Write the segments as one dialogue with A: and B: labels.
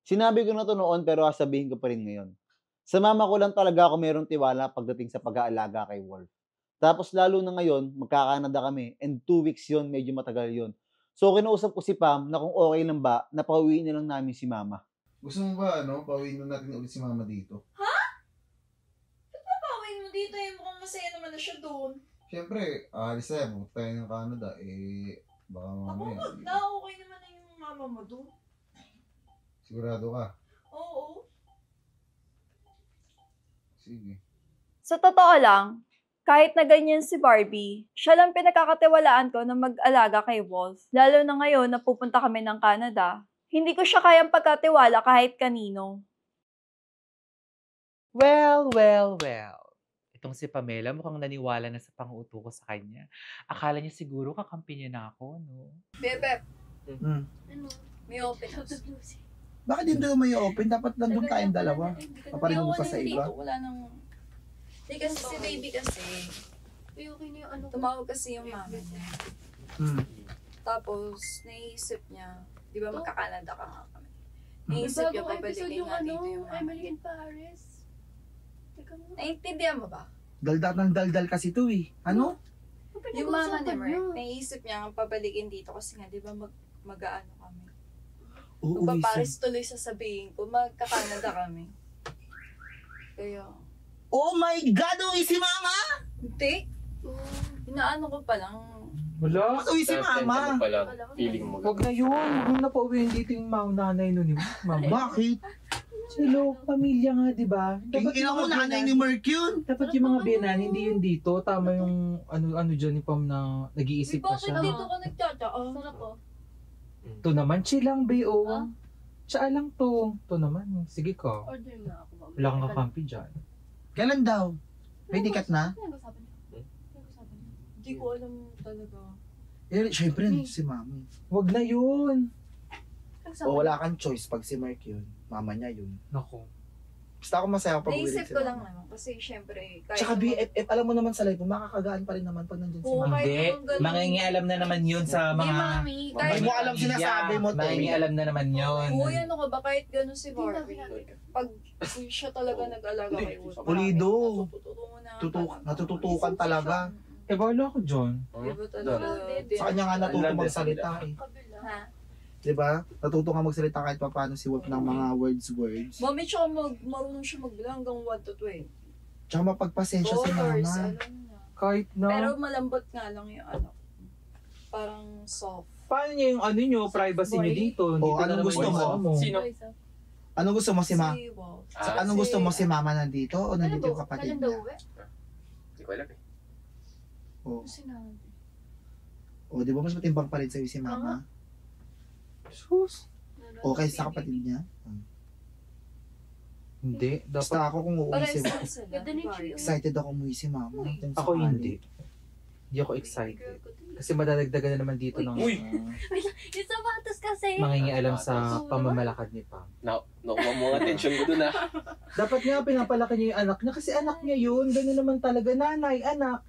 A: Sinabi ko na 'to noon pero sasabihin ko pa rin ngayon. Sa mama ko lang talaga ako merong tiwala pagdating sa pag-aalaga kay Wolf. Tapos lalo na ngayon, magka-Canada kami and 2 weeks 'yun, medyo matagal 'yun. So kinausap ko si Pam na kung okey lang ba na pauwiin na lang namin si mama.
B: Gusto mo ba, pauwiin na natin ulit si mama dito?
C: Ha? Ba't papawin mo dito eh? Mukhang masaya naman na siya doon.
B: Siyempre, alis tayo, pumunta tayo ng Canada, baka
C: Ako,
B: mamaya.
C: wag na. Okay naman na yung mama mo doon.
B: Sigurado ka?
C: Oo.
B: Sige.
D: Sa totoo lang, kahit na ganyan si Barbie, siya lang pinagkakatiwalaan ko na mag-alaga kay Wolf. Lalo na ngayon na pupunta kami ng Canada. Hindi ko siya kayang pagkatiwala kahit kanino.
E: Well. Itong si Pamela mukhang naniwala na sa pang-uto ko sa kanya. Akala niya siguro kakampi niya na ako, no?
C: Bebe,
F: Hmm.
C: ano? May open house.
F: Bakit hindi mo may open? Dapat nandun tayong dalawa. Paparinig mo pa sa iba.
C: Wala nang... Hindi kasi si baby kasi.
G: Okay na yung ano.
C: Tumawag kasi yung mama niya.
F: Hmm.
C: Tapos, naisip niya, di ba magka-Canada ka nga kami.
F: Hmm.
C: Naisip niya,
G: Bagong episode
C: pabalikin
G: yung
C: nga dito yung mama
G: Emily
C: niya.
G: in Paris. Teka mo.
C: Naiintindihan mo ba?
F: Daldal ng daldal kasi to eh. Ano?
C: Yung mama ni Merck, naisip niya ang pabalikin dito kasi nga, di ba mag-aano kami.
F: Uuwi siya.
C: Magpaparis tuloy sasabihin ko, magka-Canada kami. Kaya,
F: Oh my God! Uwi si mama!
C: hindi. Inaano ko pa lang.
E: Wala.
F: Uwi si mama!
G: Feeling
H: mo.
E: Huwag na yun. Huwag na pauwiin dito yung nanay nun. Mama.
F: Bakit?
E: Silo, pamilya nga, di ba?
F: Tingin mo nanay ni Merc yun.
E: Dapat yung mga biyanan, hindi yun dito. Tama yung ano dyan ni Pam na nag-iisip pa
C: Bakit
E: siya.
C: dito ka nagtsatsaa?
G: Sarap po.
E: To naman, chilang, Bayo.
G: Ah?
E: Siya lang to. To naman, sige ka.
G: Order na ako.
E: Wala kang kakampi dyan.
F: Kailan daw? May ticket na?
G: Pinag-usapan niyo. Pinag-usapan niyo.
C: Hindi ko alam talaga.
F: Siyempre, si mami.
E: Huwag na yun.
G: Pinag-usapan
F: O wala kang choice pag si Merc yun. Mama niya yun.
E: Naku.
F: Basta ako masaya pag uwi
C: Naisip
F: si
C: ko lang
F: mama.
C: naman kasi syempre kahit
F: Tsaka BFF, alam mo naman sa life, makakagaan pa rin naman pag nandun si
C: Oo,
F: mama.
C: kahit
E: Hindi.
C: naman ganun.
E: Mangingialam na naman yun sa
C: Hindi,
E: mga...
C: mami.
F: Hindi
C: Kahit,
F: mo alam sinasabi mo, te.
E: Mangingialam na naman yun.
C: uy, ano ka ba? Kahit gano'n si Barbie. Pag siya talaga nag-alaga kay Wood.
F: Pulido.
C: Natututukan
F: Natututukan talaga.
E: Eh, bahala ko dyan.
C: Diba talaga?
F: Sa kanya nga natuto magsalita eh.
C: Ha?
F: Diba? Natuto nga magsalita kahit pa paano si Wolf ng mga words.
C: Mami, tsaka marunong siya magbilang hanggang 1 to 20.
F: Tsaka mapagpasensya si
C: Dollars,
F: mama.
C: alam na.
E: Kahit na.
C: Pero malambot nga lang yung ano. Parang soft.
E: Paano niya yung ano nyo, privacy niyo dito?
F: O,
E: Dito na
F: anong
E: naman
F: gusto
E: yung
F: mo?
E: ano mo.
H: Sino?
F: Anong gusto mo si mama?
C: Si Wolf.
F: Anong gusto mo si mama nandito o nandito yung kapatid
G: Kailan daw
F: niya?
G: uwi?
H: Hindi ko alam eh.
F: O,
C: Sinabi.
F: di ba mas matimbang pa rin sa'yo si mama?
E: Sus.
F: Okay sa kapatid niya?
E: Hindi. Dapat.
F: Basta ako kung uuwi
C: Pares
F: si
C: lang sila.
G: Ganda ni Chio.
F: excited ako umuwi si mama. Kung
E: Ako
F: sakali.
E: hindi. Hindi ako excited. Kasi madadagdagan na naman dito ng
H: Uy!
G: Yung sapatos kasi.
E: mangingialam sa pamamalakad ni Pam.
H: Nakuha mo ang attention ko dun ah.
E: Dapat nga pinapalaki niya yung anak niya kasi anak niya yun. Ganun naman talaga. Nanay, anak.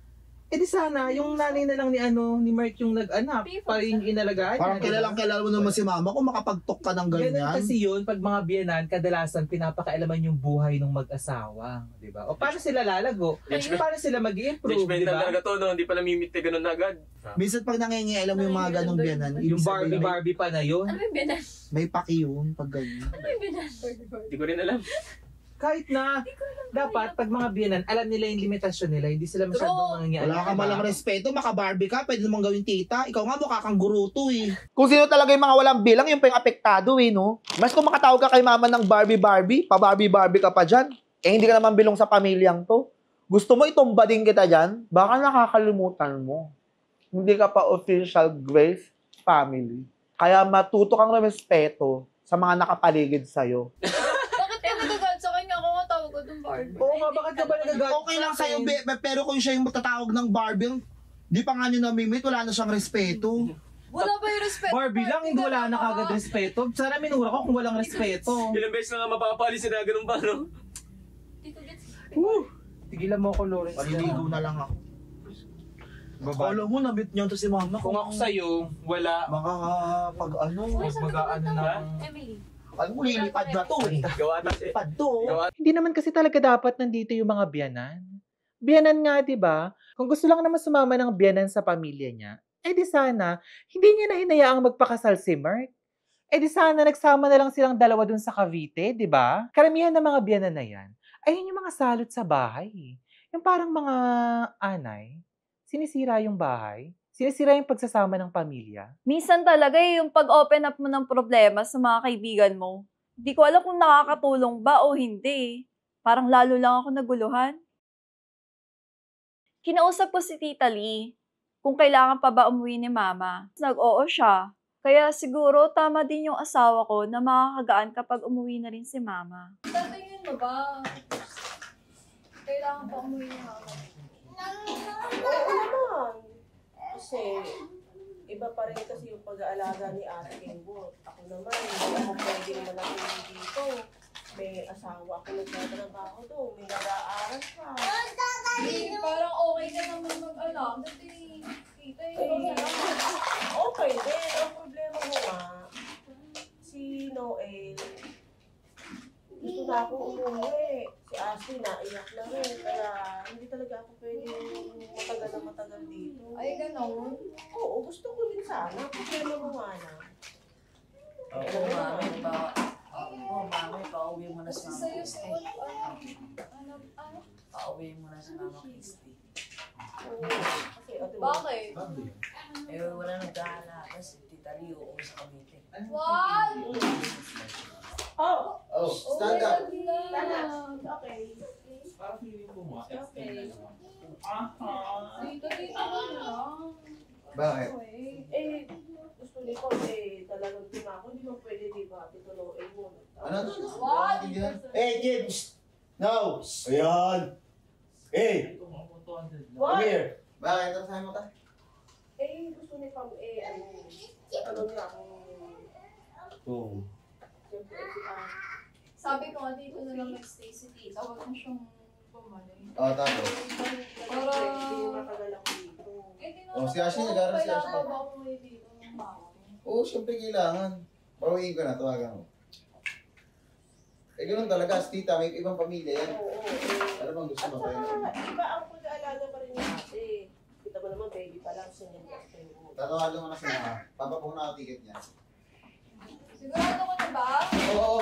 E: Eh di sana, yung nanay na lang ni Mark yung nag-anak. Para yung inalagaan niya.
F: Parang kilalang kilala mo naman si mama kung makapagtok ka ng
E: Ganun
F: ganyan.
E: kasi yun, pag mga biyanan, kadalasan pinapakailaman yung buhay ng mag-asawa. Di ba? O paano sila lalago? Paano sila mag-i-improve? Di
H: Judgmental
E: ba?
H: talaga to, no? Hindi pala mimit na ganun na agad.
F: Minsan pag nangingialam mo yung mga ganong biyanan,
E: Yung Barbie pa na yun.
G: Ano yung binan?
F: may paki yun pag ganyan.
G: Ano yung binan?
H: Hindi ko rin alam.
E: Kahit na, dapat pag mga biyanan, alam nila yung limitasyon nila, hindi sila masyadong nangyayari.
F: Wala ka malang respeto, maka-Barbie ka, pwede namang gawing tita. Ikaw nga mukha kang guruto eh. Kung sino talaga yung mga walang bilang, yung pa yung apektado eh, no? Mas kung makatawag ka kay mama ng Barbie, pa-Barbie ka pa dyan, eh hindi ka naman bilong sa pamilyang to. Gusto mo itumba din kita dyan? Baka nakakalimutan mo. Hindi ka pa official Grace family. Kaya matuto kang respeto sa mga nakapaligid sa'yo.
C: Bakit ka nagagad sa kanya? Ako nga tawag ko dun Barbie.
E: Oo nga, bakit ka ba nagagalit?
F: Okay lang sa'yo, pero kung siya yung matatawag ng Barbie, di pa nga nyo namimit, wala na siyang respeto.
C: Wala ba yung respeto?
E: Barbie lang, hindi wala na kagad respeto. Sana minura ko kung walang respeto.
H: Ilang beses na nga mapapalis na ganun ba, no?
G: Hindi ko gets.
E: Tigilan mo ako, Lawrence.
F: Paliligo na lang ako.
E: Baba.
F: Alam mo, nabit niyo to si mama.
E: Kung ako sa'yo, wala.
F: Makakapag ano.
E: Mag-ano na.
G: Emily.
F: Kapal mo, lilipad na to eh.
H: Gawa tas eh.
F: Lilipad to.
H: Gawa.
E: Hindi naman kasi talaga dapat nandito yung mga biyanan. Biyanan nga, di ba? Kung gusto lang naman sumama ng biyanan sa pamilya niya, eh di sana, hindi niya na hinayaang magpakasal si Mark. Eh di sana nagsama na lang silang dalawa dun sa Cavite, di ba? Karamihan ng mga biyanan na yan, ay yun yung mga salot sa bahay. Yung parang mga anay, sinisira yung bahay, sinisira yung pagsasama ng pamilya.
D: Minsan talaga yung pag-open up mo ng problema sa mga kaibigan mo. Hindi ko alam kung nakakatulong ba o hindi. Parang lalo lang ako naguluhan. Kinausap ko si Tita Lee kung kailangan pa ba umuwi ni Mama. Nag-oo siya. Kaya siguro tama din yung asawa ko na makakagaan kapag umuwi na rin si Mama.
C: Tatingin mo ba? Kailangan pa umuwi ni Mama.
I: Oo naman. Kasi, iba pa rin kasi yung pag-aalaga ni Ate Kimbo. Ako naman, hindi ako pwede naman ako dito. May asawa ako nagtatrabaho doon. May nag-aaral pa.
C: Parang okay ka naman mag-alam. Dati, tita
I: Okay din. Ang problema mo nga, si Noel, gusto na akong umuwi. Si Ashley naiyak na rin. Kaya hindi talaga ako pwede matagal na matagal dito.
C: Ay, gano'n.
I: Oo, gusto ko din sana. Problema mo nga na.
J: Oo, mami, mami, pauwi mo na
C: Kasi
J: sa
C: sa'yo,
J: Mama Christy.
C: ano?
J: Pauwi mo na sa Mama Christy.
I: Oo, kasi ate mo.
C: Bakit?
J: Eh, wala nag-aalaga si Tita Lee, uuwi sa Cavite.
C: What?
I: Oh,
B: Oh, stand up.
I: okay. Okay.
C: Tita ka lang.
B: Bakit?
I: Eh, gusto ni ko eh, talagang ako. Hindi mo pwede, di ba? Tito Noel mo.
B: Ano?
C: What?
K: Hey, James! No! Ayan! Hey! Come here!
B: Bakit? Ano sa'yo mo ta?
I: Eh, gusto ni Pam, ano niya ako.
K: Oh.
I: Siyempre, si
C: Sabi ko nga dito na lang mag-stay si tita. Huwag mo siyang bumalik.
B: Oh, tapos.
I: Para... Hindi matagal ako dito.
B: Oh, si Ashley, nag-aaral si
C: Kailangan
B: Ashley.
C: pa ba umuwi dito ng mama?
B: Oo, siyempre kailangan. Bawiin ko na, tawagan mo. Eh, ganun talaga, si tita, may ibang pamilya yan.
I: Oo.
B: Ano bang gusto
I: At
B: mo
I: saka,
B: kayo?
I: iba ang pag-aalaga pa rin ni ate. Kita mo naman, baby pa lang siya niya.
B: Tatawagan mo na si Mama. Papapuno ako ticket niya.
C: Sigurado ko na ba?
B: Oo.